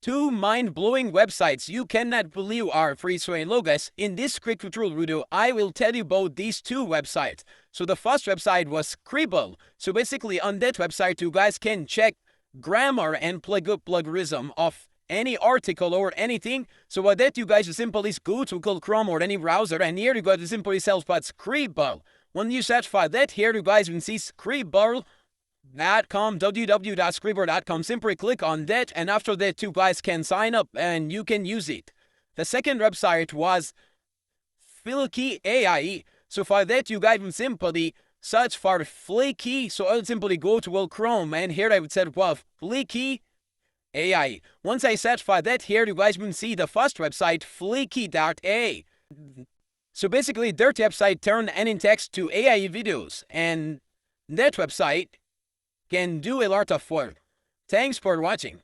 Two mind-blowing websites you cannot believe are free. So hello guys, in this quick tutorial video, I will tell you about these two websites. So the first website was Scribble. So basically on that website, you guys can check grammar and plagiarism of any article or anything. So what that you guys simply go to Google Chrome or any browser, and here you guys simply search for Scribble. When you search for that, here you guys can see Scribble.com, www.scribble.com. Simply click on that, and after that you guys can sign up and you can use it. The second website was Flicky AI. So for that you guys will simply search for Flicky. So I'll simply go to Google Chrome, and here I would search for Flicky AI. Once I search for that, here you guys will see the first website, Flicky.ai. So basically their website turn any text to AI videos, and that website can do a lot of work. Thanks for watching.